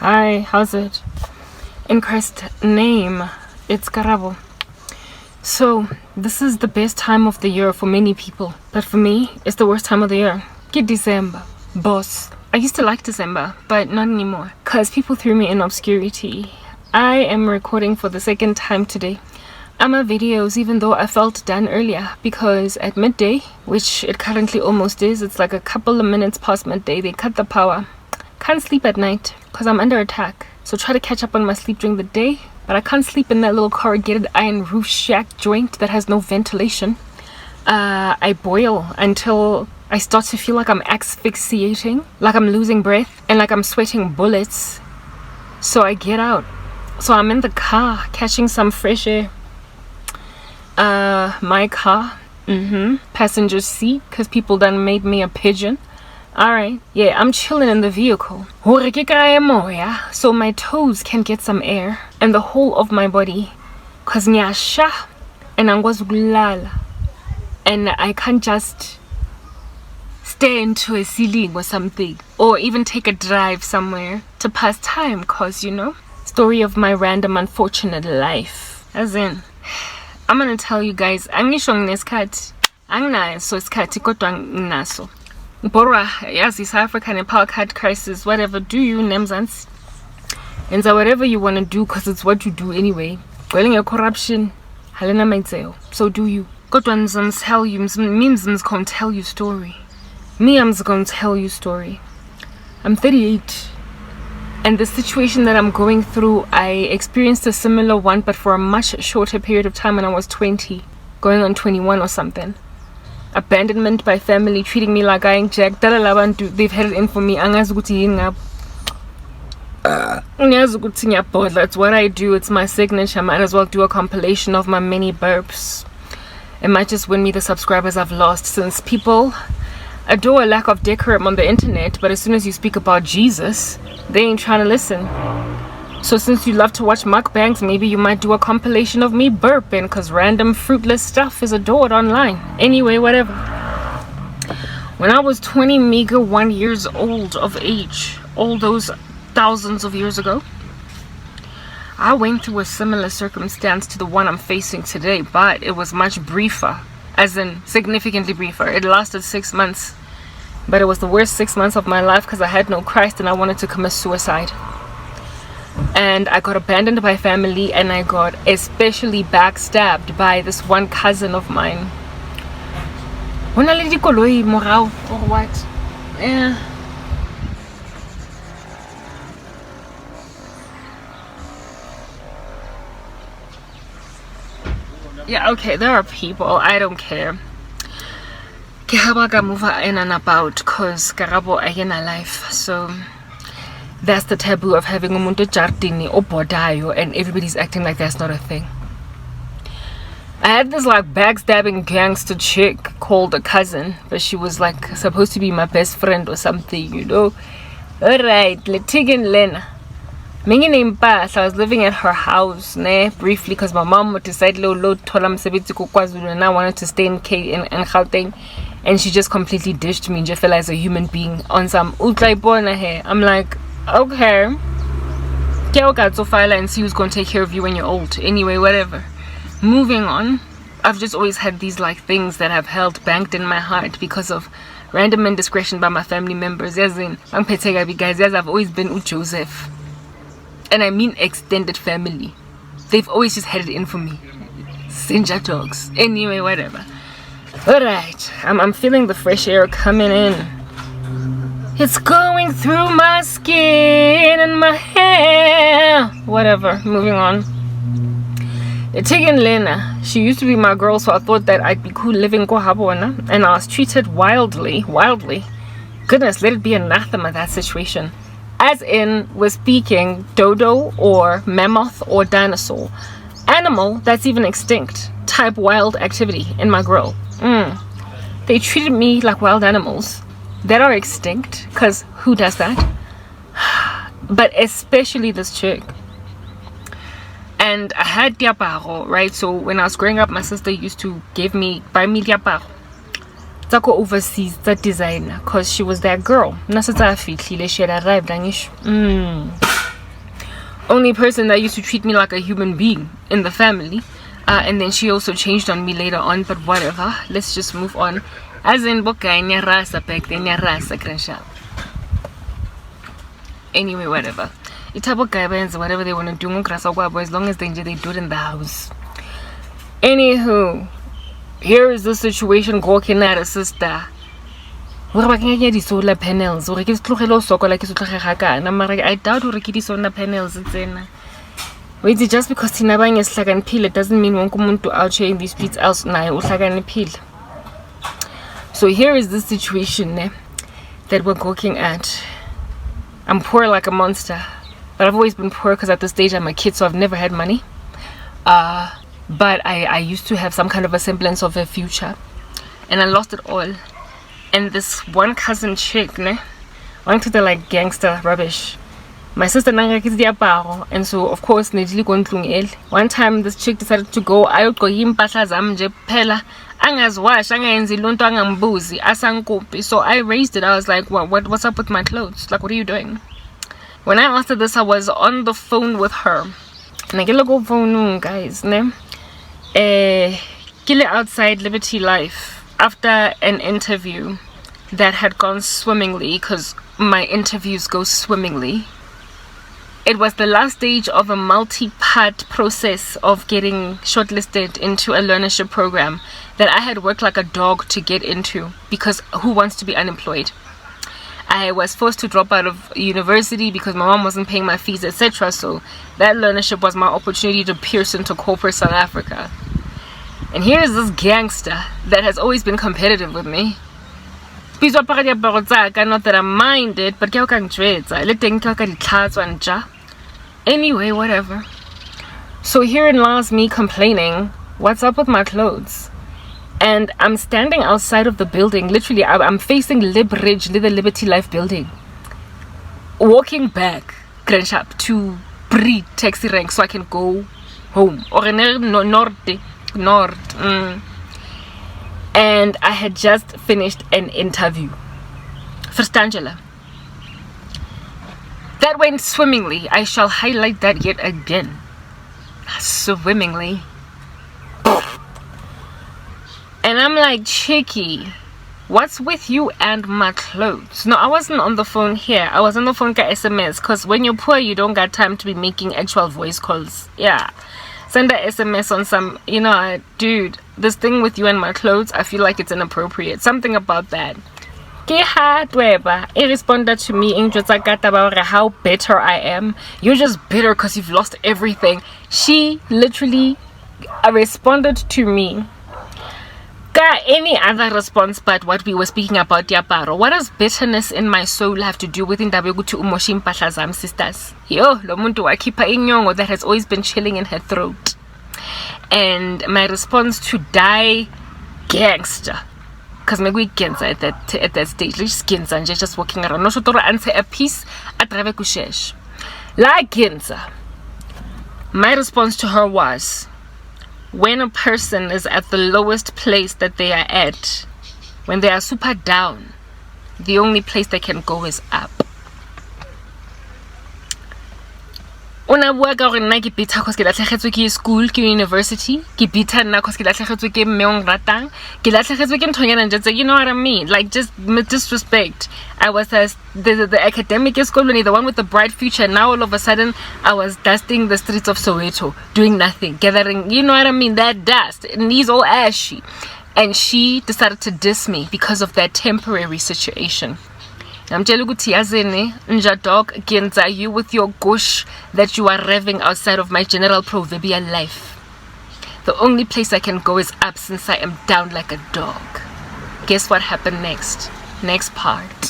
Hi, how's it? In Christ's name, it's Karabo. So, this is the best time of the year for many people. But for me, it's the worst time of the year. Get December. Boss. I used to like December, but not anymore. Because people threw me in obscurity. I am recording for the second time today. My videos, even though I felt done earlier, because at midday, which it currently almost is, it's like a couple of minutes past midday, they cut the power. Can't sleep at night because I'm under attack. So try to catch up on my sleep during the day, but I can't sleep in that little corrugated iron roof shack joint that has no ventilation. I boil until I start to feel like I'm asphyxiating, like I'm losing breath, and like I'm sweating bullets. So I get out. So I'm in the car catching some fresh air. My car, passenger seat, because people done made me a pigeon. Alright, yeah, I'm chilling in the vehicle so my toes can get some air and the whole of my body, cause nyasha and angwazukulala, and I can't just stare into a ceiling or something, or even take a drive somewhere to pass time, cause story of my random unfortunate life. As in, I'm gonna tell you guys, angisho ngesikhathi anginaso isikhathi kodwa nginaso. Borwa, yes, South African and power cut crisis, whatever. Do you, Nemzans? And so whatever you want to do, because it's what you do anyway. Quelling your corruption, Helena Maitzeo. So do you. God ones tell you, memes gonna tell you story. Me, I'm gonna tell you story. I'm 38. And the situation that I'm going through, I experienced a similar one, but for a much shorter period of time when I was 20, going on 21 or something. Abandonment by family, treating me like I ain't Jack. They've had it in for me. That's what I do. It's my signature. I might as well do a compilation of my many burps. It might just win me the subscribers I've lost, since people adore a lack of decorum on the internet, but as soon as you speak about Jesus, they ain't trying to listen. So since you love to watch mukbangs, maybe you might do a compilation of me burping, because random fruitless stuff is adored online. Anyway, whatever. When I was 20 meager 1 years old of age, all those thousands of years ago, I went through a similar circumstance to the one I'm facing today, but it was much briefer, as in significantly briefer. It lasted 6 months, but it was the worst 6 months of my life because I had no Christ and I wanted to commit suicide. And I got abandoned by family, and I got especially backstabbed by this one cousin of mine. Or what? Yeah, okay, there are people, I don't care. Move in and about, because Karabo again life. So that's the taboo of having umuntu jardini or bodayo, and everybody's acting like that's not a thing. I had this like backstabbing gangster chick called a cousin, but she was like supposed to be my best friend or something, Alright, Letigan Lena. I was living at her house briefly because my mom would decide and I wanted to stay in Gauteng, and she just completely dished me and just felt as a human being on some I'm like, okay, and see who's gonna take care of you when you're old. Anyway, whatever. Moving on. I've just always had these like things that have held banked in my heart because of random indiscretion by my family members. As in, guys, I've always been Joseph. And I mean extended family. They've always just had it in for me. Sinja dogs. Anyway, whatever. Alright, I'm feeling the fresh air coming in. It's going through my skin and my hair. Whatever, moving on. Taking Lena, she used to be my girl, so I thought that I'd be cool living Kohabona, and I was treated wildly. Goodness, let it be anathema, that situation. As in, we're speaking dodo or mammoth or dinosaur. Animal that's even extinct. Type wild activity in my girl. They treated me like wild animals that are extinct, because who does that? But especially this chick. And I had diaparo, right? So when I was growing up, my sister used to buy me diaparo. Go overseas, that designer, because she was that girl. She had arrived. only person that used to treat me like a human being in the family. And then she also changed on me later on, but whatever, let's just move on. As in Bokanya Rasa back then, Rasa Crenshaw. Anyway, whatever. Itabo guys, whatever they want to do, as long as they do it in the house. Anywho, here is the situation working at a sister. We're the solar panels. I doubt we're the solar panels. Wait, just because Tinabang is like an pill, it doesn't mean one come to out here in these streets else now. So here is the situation that we're working at. I'm poor like a monster, but I've always been poor because at this stage I'm a kid, so I've never had money. But I used to have some kind of a semblance of a future, and I lost it all. And this one cousin chick, went to the like gangster rubbish. My sister and so of course one time this chick decided to go so I raised it. I was like, what's up with my clothes? Like, what are you doing? When I asked her this, I was on the phone with her. Guys, outside Liberty Life after an interview that had gone swimmingly, because my interviews go swimmingly. It was the last stage of a multi-part process of getting shortlisted into a learnership program that I had worked like a dog to get into, because who wants to be unemployed? I was forced to drop out of university because my mom wasn't paying my fees, etc. So that learnership was my opportunity to pierce into corporate South Africa. And here is this gangster that has always been competitive with me. Not that I mind it, but anyway, whatever. So herein lies me complaining, what's up with my clothes? And I'm standing outside of the building. Literally, I'm facing Libridge, the Liberty Life building. Walking back, to Brie taxi rank so I can go home. Or North. And I had just finished an interview. First Angela. That went swimmingly. I shall highlight that yet again. Swimmingly. And I'm like, Chicky, what's with you and my clothes? No, I wasn't on the phone here. I was on the phone ka SMS, because when you're poor, you don't got time to be making actual voice calls. Yeah. Send a SMS on some, dude, this thing with you and my clothes, I feel like it's inappropriate. Something about that. He responded to me in about how bitter I am. You're just bitter because you've lost everything. She literally responded to me. Any other response but what we were speaking about, Diaparo? What does bitterness in my soul have to do with Indabegutu Umoshim Pashazam sisters? Yo, Lomuntu Akipa Inyongo that has always been chilling in her throat. And my response to die gangster. Because maybe gangster at that stage, just gangster and just walking around. No shotoro answer a piece at Ravekushesh. La gangster. My response to her was, when a person is at the lowest place that they are at, when they are super down, the only place they can go is up. Una bua ka gore nna ke bitha cause ke latlhegetswe ke school ke university ke bitha nna cause ke latlhegetswe ke meong ratang ke latlhegetswe ke nthonyana nje you know what I mean, like just disrespect. I was the academic school, the one with the bright future. Now all of a sudden I was dusting the streets of Soweto, doing nothing, gathering, you know what I mean, that dust, knees all ashy. And she decided to diss me because of that temporary situation. I'm telling you, Nja dog, Genza, you with your gush that you are revving outside of my general proverbial life. The only place I can go is up since I am down like a dog. Guess what happened next? Next part.